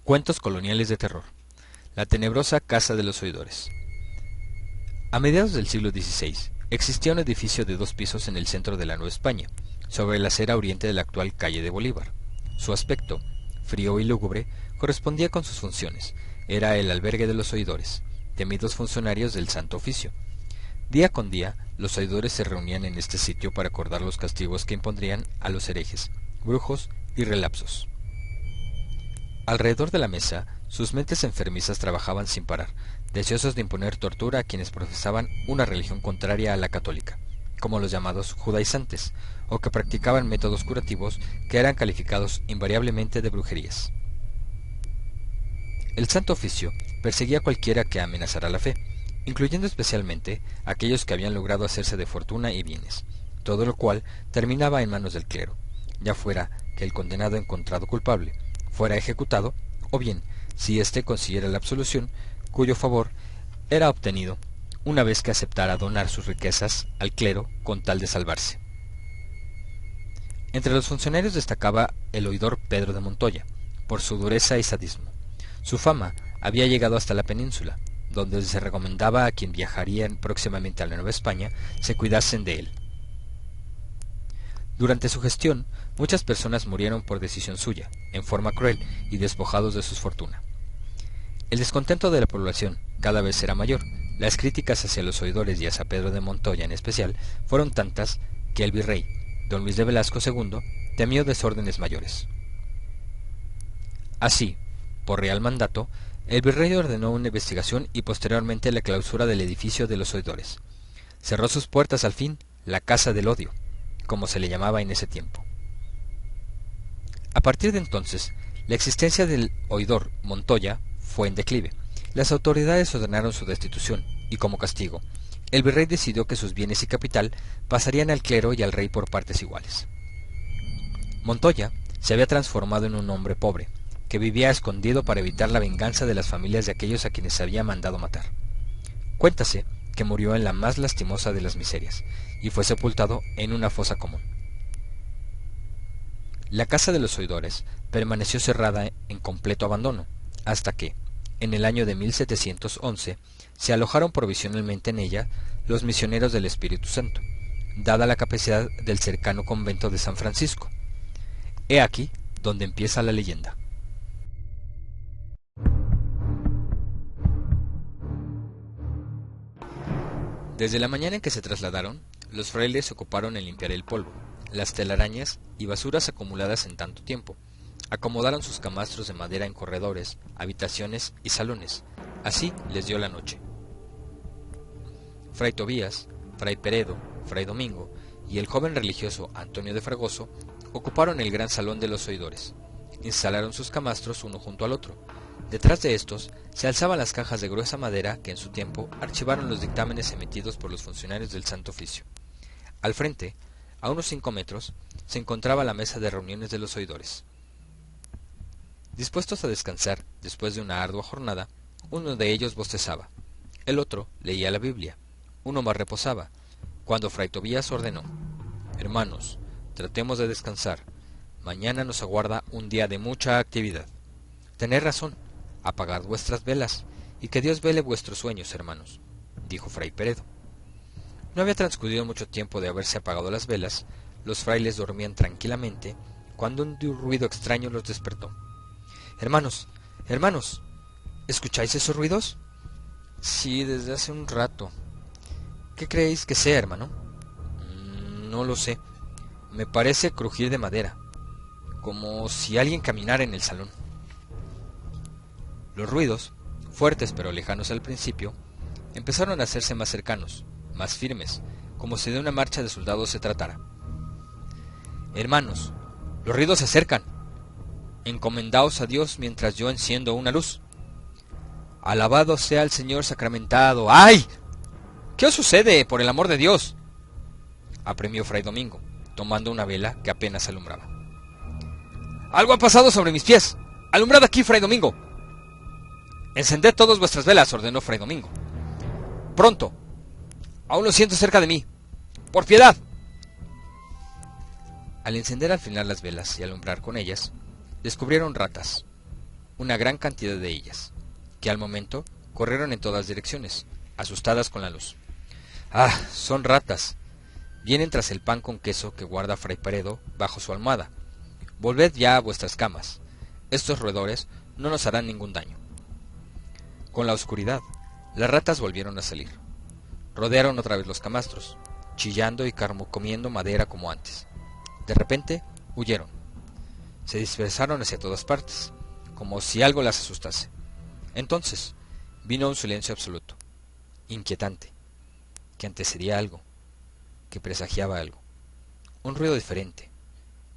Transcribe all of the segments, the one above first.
Cuentos coloniales de terror. La tenebrosa Casa de los Oidores. A mediados del siglo XVI, existía un edificio de 2 pisos en el centro de la Nueva España, sobre la acera oriente de la actual calle de Bolívar. Su aspecto, frío y lúgubre, correspondía con sus funciones. Era el albergue de los oidores, temidos funcionarios del Santo Oficio. Día con día, los oidores se reunían en este sitio para acordar los castigos que impondrían a los herejes, brujos y relapsos. Alrededor de la mesa, sus mentes enfermizas trabajaban sin parar, deseosos de imponer tortura a quienes profesaban una religión contraria a la católica, como los llamados judaizantes, o que practicaban métodos curativos que eran calificados invariablemente de brujerías. El Santo Oficio perseguía a cualquiera que amenazara la fe, incluyendo especialmente a aquellos que habían logrado hacerse de fortuna y bienes, todo lo cual terminaba en manos del clero, ya fuera que el condenado encontrado culpable fuera ejecutado, o bien, si éste consiguiera la absolución, cuyo favor era obtenido una vez que aceptara donar sus riquezas al clero con tal de salvarse. Entre los funcionarios destacaba el oidor Pedro de Montoya, por su dureza y sadismo. Su fama había llegado hasta la península, donde se recomendaba a quien viajarían próximamente a la Nueva España se cuidasen de él. Durante su gestión, muchas personas murieron por decisión suya, en forma cruel y despojados de su fortuna. El descontento de la población cada vez era mayor. Las críticas hacia los oidores y hacia Pedro de Montoya en especial fueron tantas que el virrey, don Luis de Velasco II, temió desórdenes mayores. Así, por real mandato, el virrey ordenó una investigación y posteriormente la clausura del edificio de los oidores. Cerró sus puertas al fin la Casa del Odio, como se le llamaba en ese tiempo. A partir de entonces, la existencia del oidor Montoya fue en declive. Las autoridades ordenaron su destitución y, como castigo, el virrey decidió que sus bienes y capital pasarían al clero y al rey por partes iguales. Montoya se había transformado en un hombre pobre, que vivía escondido para evitar la venganza de las familias de aquellos a quienes se había mandado matar. Cuéntase que murió en la más lastimosa de las miserias, y fue sepultado en una fosa común. La Casa de los Oidores permaneció cerrada en completo abandono, hasta que, en el año de 1711, se alojaron provisionalmente en ella los misioneros del Espíritu Santo, dada la capacidad del cercano convento de San Francisco. He aquí donde empieza la leyenda. Desde la mañana en que se trasladaron, los frailes se ocuparon en limpiar el polvo, las telarañas y basuras acumuladas en tanto tiempo. Acomodaron sus camastros de madera en corredores, habitaciones y salones. Así les dio la noche. Fray Tobías, Fray Peredo, Fray Domingo y el joven religioso Antonio de Fragoso ocuparon el gran salón de los oidores. Instalaron sus camastros uno junto al otro. Detrás de estos se alzaban las cajas de gruesa madera que en su tiempo archivaron los dictámenes emitidos por los funcionarios del Santo Oficio. Al frente, a unos 5 metros, se encontraba la mesa de reuniones de los oidores. Dispuestos a descansar después de una ardua jornada, uno de ellos bostezaba, el otro leía la Biblia, uno más reposaba, cuando Fray Tobías ordenó: «Hermanos, tratemos de descansar. Mañana nos aguarda un día de mucha actividad. Tened razón, apagad vuestras velas, y que Dios vele vuestros sueños, hermanos», dijo Fray Peredo. No había transcurrido mucho tiempo de haberse apagado las velas. Los frailes dormían tranquilamente, cuando un ruido extraño los despertó. «Hermanos, hermanos, ¿escucháis esos ruidos?» «Sí, desde hace un rato». «¿Qué creéis que sea, hermano?» «No lo sé. Me parece crujir de madera, como si alguien caminara en el salón». Los ruidos, fuertes pero lejanos al principio, empezaron a hacerse más cercanos, más firmes, como si de una marcha de soldados se tratara. «Hermanos, los ruidos se acercan. Encomendaos a Dios mientras yo enciendo una luz». «Alabado sea el Señor sacramentado». «¡Ay! ¿Qué os sucede, por el amor de Dios?», apremió Fray Domingo, tomando una vela que apenas alumbraba. «Algo ha pasado sobre mis pies. Alumbrad aquí, Fray Domingo». «Encended todas vuestras velas», ordenó Fray Domingo. «Pronto. Aún lo siento cerca de mí. Por piedad». Al encender al final las velas y alumbrar con ellas, descubrieron ratas. una gran cantidad de ellas, que al momento corrieron en todas direcciones, asustadas con la luz. ¡Ah! Son ratas. Vienen tras el pan con queso que guarda Fray Peredo bajo su almohada. Volved ya a vuestras camas. Estos roedores no nos harán ningún daño. Con la oscuridad, las ratas volvieron a salir. Rodearon otra vez los camastros, chillando y carcomiendo madera como antes. De repente, huyeron. Se dispersaron hacia todas partes, como si algo las asustase. Entonces, vino un silencio absoluto, inquietante, que antecedía algo, que presagiaba algo. Un ruido diferente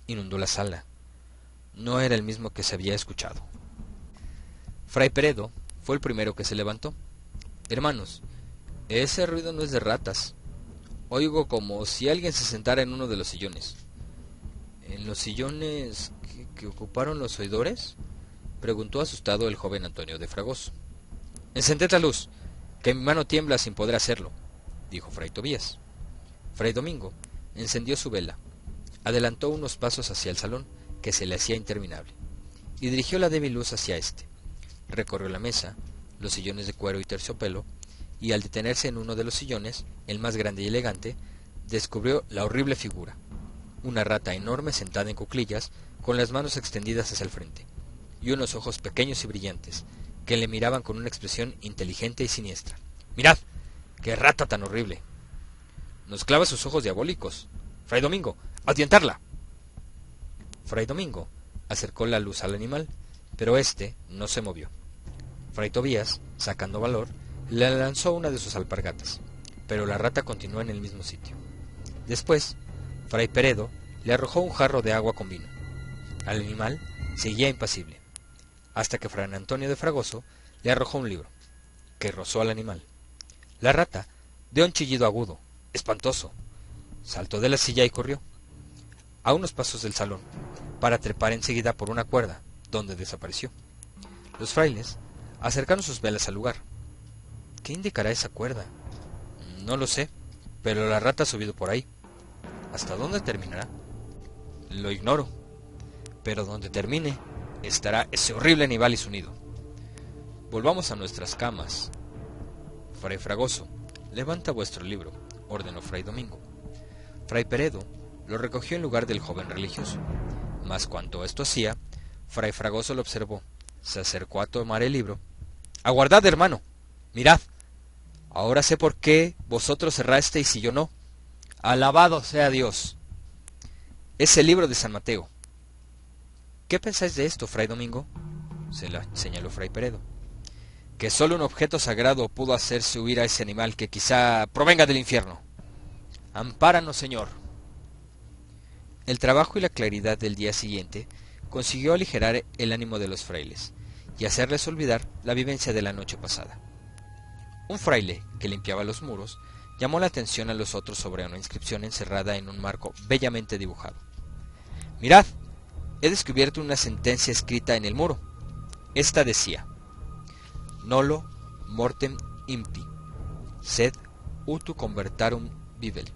inundó la sala. No era el mismo que se había escuchado. Fray Peredo fue el primero que se levantó. Hermanos, ese ruido no es de ratas. Oigo como si alguien se sentara en uno de los sillones. ¿En los sillones que ocuparon los oidores?, preguntó asustado el joven Antonio de Fragoso. Encended la luz, que mi mano tiembla sin poder hacerlo, dijo Fray Tobías. Fray Domingo encendió su vela, adelantó unos pasos hacia el salón, que se le hacía interminable, y dirigió la débil luz hacia éste. Recorrió la mesa, los sillones de cuero y terciopelo, y al detenerse en uno de los sillones, el más grande y elegante, descubrió la horrible figura, una rata enorme sentada en cuclillas, con las manos extendidas hacia el frente, y unos ojos pequeños y brillantes, que le miraban con una expresión inteligente y siniestra. ¡Mirad! ¡Qué rata tan horrible! Nos clava sus ojos diabólicos. Fray Domingo, ¡ahuyentarla! Fray Domingo acercó la luz al animal, pero éste no se movió. Fray Tobías, sacando valor, le lanzó una de sus alpargatas, pero la rata continuó en el mismo sitio. Después, Fray Peredo le arrojó un jarro de agua con vino. Al animal seguía impasible, hasta que Fray Antonio de Fragoso le arrojó un libro, que rozó al animal. La rata dio un chillido agudo, espantoso, saltó de la silla y corrió a unos pasos del salón, para trepar enseguida por una cuerda, donde desapareció. Los frailes acercaron sus velas al lugar. ¿Qué indicará esa cuerda? No lo sé, pero la rata ha subido por ahí. ¿Hasta dónde terminará? Lo ignoro, pero donde termine estará ese horrible animal y su nido. Volvamos a nuestras camas. Fray Fragoso, levanta vuestro libro, ordenó Fray Domingo. Fray Peredo lo recogió en lugar del joven religioso, mas cuanto esto hacía, Fray Fragoso lo observó, se acercó a tomar el libro. ¡Aguardad, hermano! ¡Mirad! Ahora sé por qué vosotros cerrasteis y yo no. ¡Alabado sea Dios! Es el libro de San Mateo. ¿Qué pensáis de esto, Fray Domingo?, se la señaló Fray Peredo. Que sólo un objeto sagrado pudo hacerse huir a ese animal que quizá provenga del infierno. Ampáranos, Señor. El trabajo y la claridad del día siguiente consiguió aligerar el ánimo de los frailes y hacerles olvidar la vivencia de la noche pasada. Un fraile que limpiaba los muros llamó la atención a los otros sobre una inscripción encerrada en un marco bellamente dibujado. «Mirad, he descubierto una sentencia escrita en el muro». Esta decía: «Nolo mortem impti, sed utu convertarum vivel».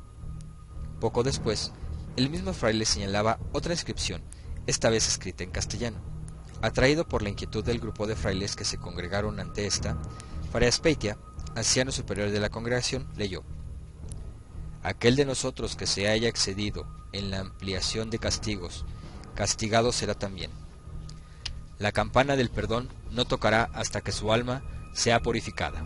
Poco después, el mismo fraile señalaba otra inscripción, esta vez escrita en castellano. Atraído por la inquietud del grupo de frailes que se congregaron ante esta, Fray Aspeitia, anciano superior de la congregación, leyó: «Aquel de nosotros que se haya excedido en la ampliación de castigos, castigado será también. La campana del perdón no tocará hasta que su alma sea purificada».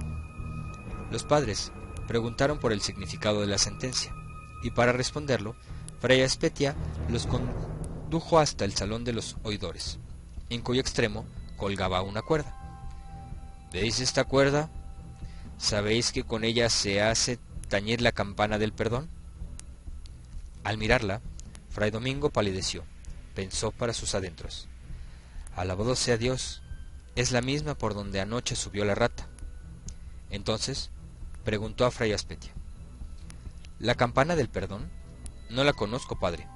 Los padres preguntaron por el significado de la sentencia, y para responderlo, Fray Aspeitia los condujo hasta el salón de los oidores, en cuyo extremo colgaba una cuerda. ¿Veis esta cuerda? ¿Sabéis que con ella se hace tañir la campana del perdón? Al mirarla, Fray Domingo palideció, pensó para sus adentros: «Alabado sea Dios, es la misma por donde anoche subió la rata». Entonces preguntó a Fray Aspeitia: «¿La campana del perdón? No la conozco, padre.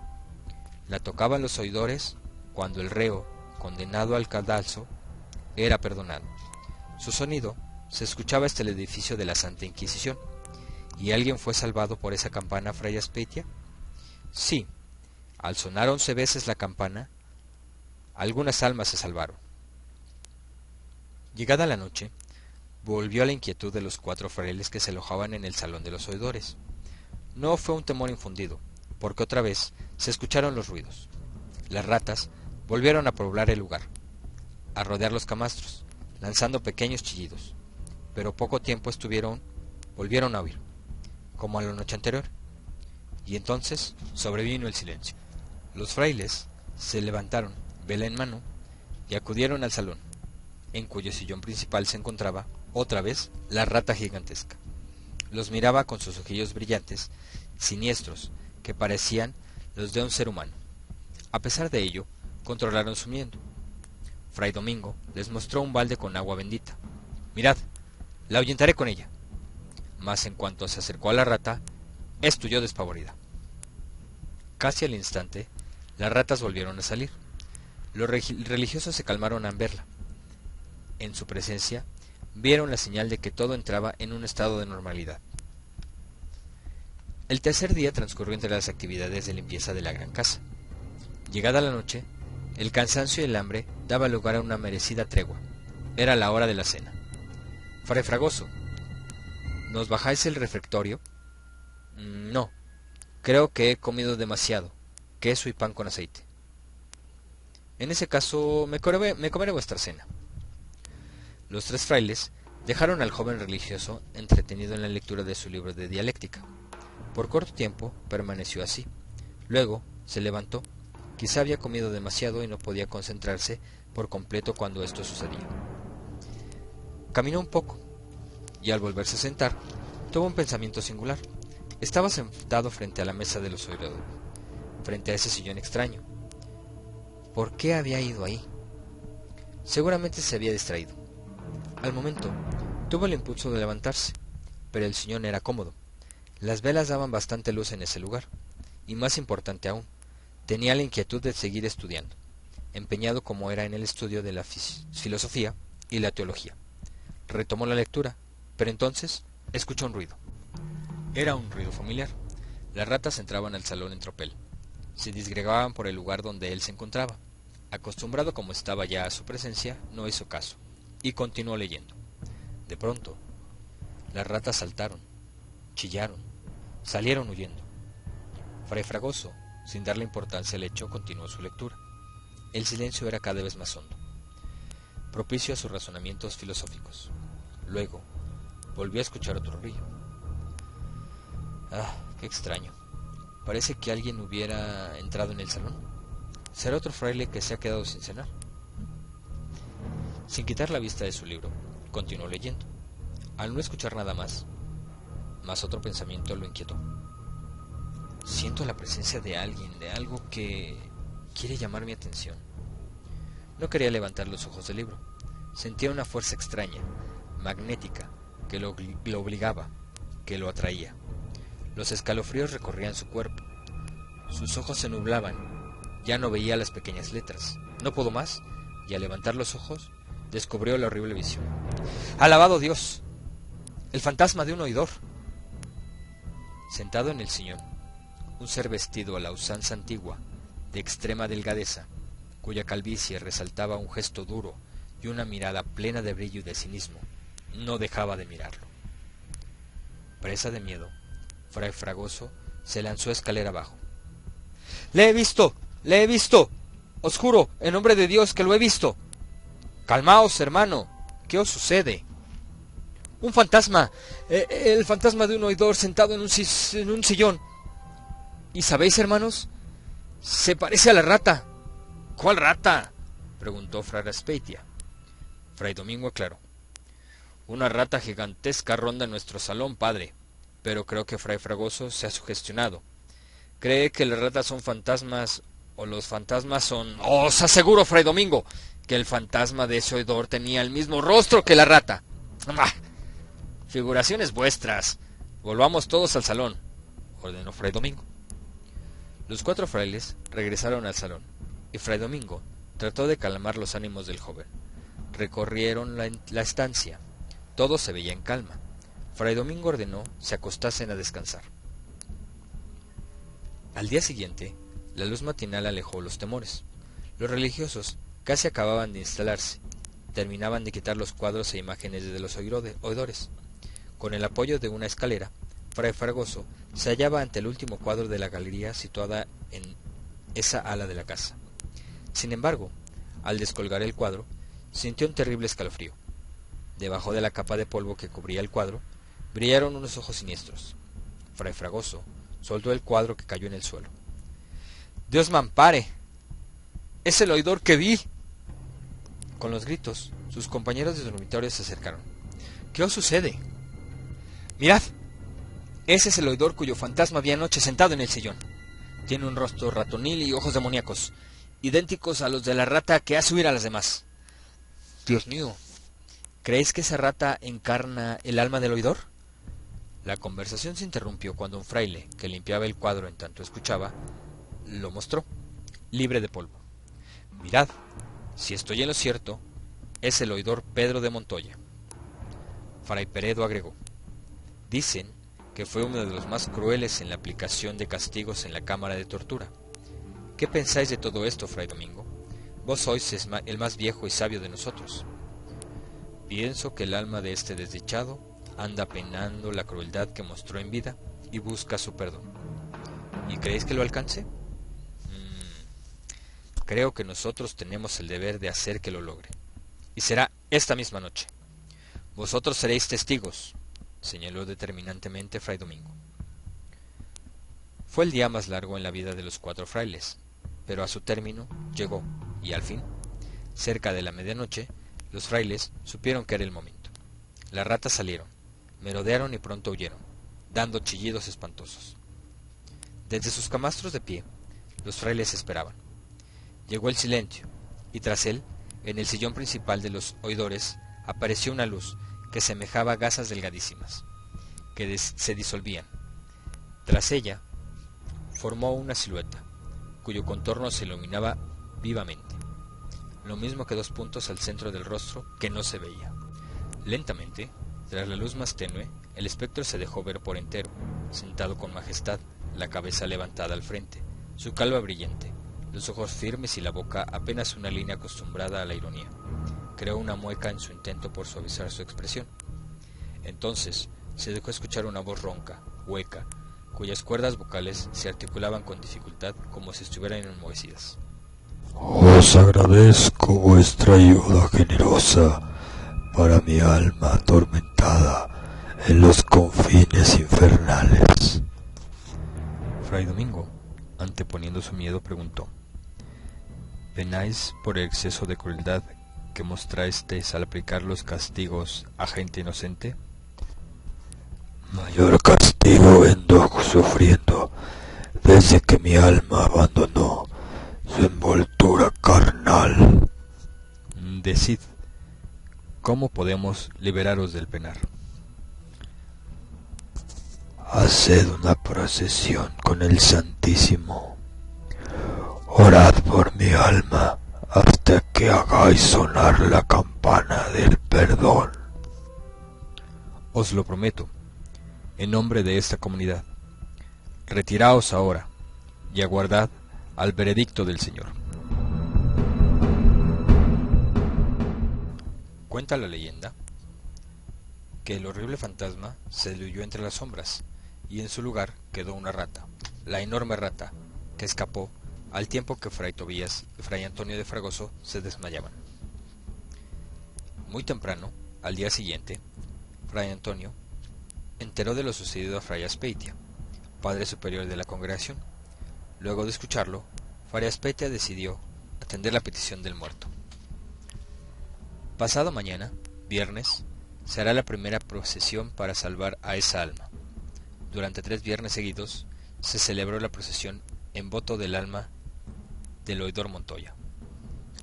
La tocaban los oidores cuando el reo, condenado al cadalso, era perdonado. Su sonido se escuchaba hasta el edificio de la Santa Inquisición. ¿Y alguien fue salvado por esa campana, Fray Aspeitia?» «Sí, al sonar 11 veces la campana, algunas almas se salvaron». Llegada la noche, volvió a la inquietud de los 4 frailes que se alojaban en el salón de los oidores. No fue un temor infundido, porque otra vez se escucharon los ruidos. Las ratas volvieron a poblar el lugar, a rodear los camastros, lanzando pequeños chillidos, pero poco tiempo volvieron a huir, como a la noche anterior, y entonces sobrevino el silencio. Los frailes se levantaron, vela en mano, y acudieron al salón, en cuyo sillón principal se encontraba, otra vez, la rata gigantesca. Los miraba con sus ojillos brillantes, siniestros, que parecían los de un ser humano. A pesar de ello, controlaron su miedo. Fray Domingo les mostró un balde con agua bendita. «Mirad, la ahuyentaré con ella». Mas en cuanto se acercó a la rata, esto huyó despavorida. Casi al instante, las ratas volvieron a salir. Los religiosos se calmaron al verla. En su presencia, vieron la señal de que todo entraba en un estado de normalidad. El tercer día transcurrió entre las actividades de limpieza de la gran casa. Llegada la noche, el cansancio y el hambre daban lugar a una merecida tregua. Era la hora de la cena. «Fray Fragoso, ¿nos bajáis el refectorio?» «No, creo que he comido demasiado, queso y pan con aceite». «En ese caso, me comeré vuestra cena». Los 3 frailes dejaron al joven religioso entretenido en la lectura de su libro de dialéctica. Por corto tiempo permaneció así. Luego se levantó. Quizá había comido demasiado y no podía concentrarse por completo cuando esto sucedía. Caminó un poco, y al volverse a sentar, tuvo un pensamiento singular. Estaba sentado frente a la mesa de los oidores, frente a ese sillón extraño. ¿Por qué había ido ahí? Seguramente se había distraído. Al momento, tuvo el impulso de levantarse, pero el sillón era cómodo. Las velas daban bastante luz en ese lugar, y más importante aún, tenía la inquietud de seguir estudiando, empeñado como era en el estudio de la filosofía y la teología. Retomó la lectura, pero entonces escuchó un ruido. Era un ruido familiar. Las ratas entraban al salón en tropel. Se disgregaban por el lugar donde él se encontraba. Acostumbrado como estaba ya a su presencia, no hizo caso, y continuó leyendo. De pronto, las ratas saltaron, chillaron, salieron huyendo. Fray Fragoso, sin darle importancia al hecho, continuó su lectura. El silencio era cada vez más hondo, propicio a sus razonamientos filosóficos. Luego, volvió a escuchar otro ruido. «Ah, qué extraño. Parece que alguien hubiera entrado en el salón. ¿Será otro fraile que se ha quedado sin cenar?» Sin quitar la vista de su libro, continuó leyendo. Al no escuchar nada más otro pensamiento lo inquietó. «Siento la presencia de alguien, de algo que quiere llamar mi atención». No quería levantar los ojos del libro. Sentía una fuerza extraña, magnética, que lo obligaba, que lo atraía. Los escalofríos recorrían su cuerpo. Sus ojos se nublaban. Ya no veía las pequeñas letras. No pudo más, y al levantar los ojos, descubrió la horrible visión. «¡Alabado Dios! ¡El fantasma de un oidor!». Sentado en el sillón, un ser vestido a la usanza antigua, de extrema delgadeza, cuya calvicie resaltaba un gesto duro y una mirada plena de brillo y de cinismo, no dejaba de mirarlo. Presa de miedo, Fray Fragoso se lanzó escalera abajo. «¡Le he visto! ¡Le he visto! Os juro, en nombre de Dios, que lo he visto!». «Calmaos, hermano. ¿Qué os sucede?». «Un fantasma. El fantasma de un oidor sentado en un sillón. ¿Y sabéis, hermanos? Se parece a la rata». «¿Cuál rata?», preguntó Fray Raspeitia. Fray Domingo aclaró. «Una rata gigantesca ronda nuestro salón, padre, pero creo que Fray Fragoso se ha sugestionado. Cree que las ratas son fantasmas, o los fantasmas son... Os aseguro, Fray Domingo, que el fantasma de ese oidor tenía el mismo rostro que la rata». «¡Ah! Figuraciones vuestras. Volvamos todos al salón», ordenó Fray Domingo. Los 4 frailes regresaron al salón, y Fray Domingo trató de calmar los ánimos del joven. Recorrieron la estancia. Todo se veía en calma. Fray Domingo ordenó se acostasen a descansar. Al día siguiente, la luz matinal alejó los temores. Los religiosos casi acababan de instalarse, terminaban de quitar los cuadros e imágenes de los oidores. Con el apoyo de una escalera, Fray Fragoso se hallaba ante el último cuadro de la galería situada en esa ala de la casa. Sin embargo, al descolgar el cuadro, sintió un terrible escalofrío. Debajo de la capa de polvo que cubría el cuadro, brillaron unos ojos siniestros. Fray Fragoso soltó el cuadro, que cayó en el suelo. «¡Dios me ampare! ¡Es el oidor que vi!». Con los gritos, sus compañeros de dormitorio se acercaron. «¿Qué os sucede?». «Mirad, ese es el oidor cuyo fantasma vi anoche sentado en el sillón. Tiene un rostro ratonil y ojos demoníacos, idénticos a los de la rata que hace huir a las demás». «Dios mío, ¿creéis que esa rata encarna el alma del oidor?». La conversación se interrumpió cuando un fraile, que limpiaba el cuadro en tanto escuchaba, lo mostró, libre de polvo. «Mirad, si estoy en lo cierto, es el oidor Pedro de Montoya». Fray Peredo agregó: «Dicen que fue uno de los más crueles en la aplicación de castigos en la cámara de tortura. ¿Qué pensáis de todo esto, Fray Domingo? Vos sois el más viejo y sabio de nosotros». «Pienso que el alma de este desdichado anda penando la crueldad que mostró en vida y busca su perdón. ¿Y creéis que lo alcance?». «Creo que nosotros tenemos el deber de hacer que lo logre. Y será esta misma noche. Vosotros seréis testigos», señaló determinantemente Fray Domingo. Fue el día más largo en la vida de los 4 frailes, pero a su término llegó, y al fin, cerca de la medianoche, los frailes supieron que era el momento. Las ratas salieron, merodearon y pronto huyeron, dando chillidos espantosos. Desde sus camastros de pie, los frailes esperaban. Llegó el silencio, y tras él, en el sillón principal de los oidores, apareció una luz que semejaba gasas delgadísimas, que se disolvían. Tras ella, formó una silueta, cuyo contorno se iluminaba vivamente, lo mismo que 2 puntos al centro del rostro que no se veía. Lentamente, tras la luz más tenue, el espectro se dejó ver por entero, sentado con majestad, la cabeza levantada al frente, su calva brillante, los ojos firmes y la boca apenas una línea acostumbrada a la ironía. Creó una mueca en su intento por suavizar su expresión. Entonces se dejó escuchar una voz ronca, hueca, cuyas cuerdas vocales se articulaban con dificultad como si estuvieran enmohecidas. «Os agradezco vuestra ayuda generosa para mi alma atormentada en los confines infernales». Fray Domingo, anteponiendo su miedo, preguntó: «¿Penáis por el exceso de crueldad que mostrasteis al aplicar los castigos a gente inocente?». «Mayor castigo ando sufriendo desde que mi alma abandonó su envoltura carnal». «Decid, ¿cómo podemos liberaros del penar?». «Haced una procesión con el Santísimo. Orad por mi alma hasta que hagáis sonar la campana del perdón». «Os lo prometo, en nombre de esta comunidad. Retiraos ahora y aguardad al veredicto del Señor». Cuenta la leyenda que el horrible fantasma se diluyó entre las sombras y en su lugar quedó una rata, la enorme rata, que escapó al tiempo que Fray Tobías y Fray Antonio de Fragoso se desmayaban. Muy temprano, al día siguiente, Fray Antonio enteró de lo sucedido a Fray Aspeitia, padre superior de la congregación. Luego de escucharlo, Fray Aspeitia decidió atender la petición del muerto. Pasado mañana, viernes, se hará la primera procesión para salvar a esa alma. Durante 3 viernes seguidos se celebró la procesión en voto del alma del oidor Montoya.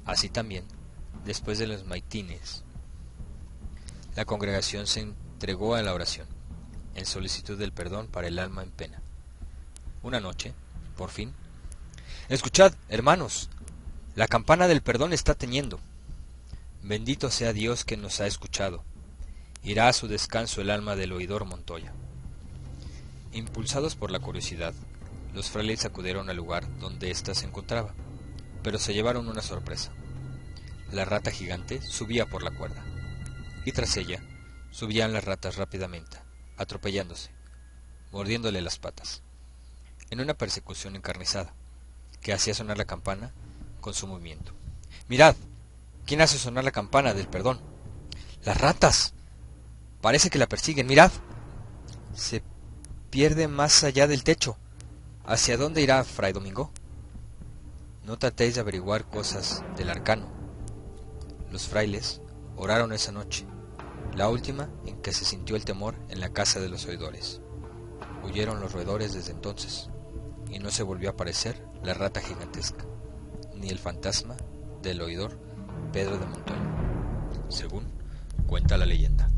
Así también, después de los maitines, la congregación se entregó a la oración, en solicitud del perdón para el alma en pena. Una noche, por fin, «Escuchad, hermanos, la campana del perdón está tañendo. Bendito sea Dios que nos ha escuchado. Irá a su descanso el alma del oidor Montoya». Impulsados por la curiosidad, los frailes acudieron al lugar donde ésta se encontraba, pero se llevaron una sorpresa. La rata gigante subía por la cuerda, y tras ella subían las ratas rápidamente, atropellándose, mordiéndole las patas, en una persecución encarnizada, que hacía sonar la campana con su movimiento. ¡Mirad! ¿Quién hace sonar la campana del perdón? ¡Las ratas! Parece que la persiguen, mirad. Se pierde más allá del techo. ¿Hacia dónde irá Fray Domingo? No tratéis de averiguar cosas del arcano. Los frailes oraron esa noche, la última en que se sintió el temor en la casa de los oidores. Huyeron los roedores desde entonces, y no se volvió a aparecer la rata gigantesca, ni el fantasma del oidor Pedro de Montoya, según cuenta la leyenda.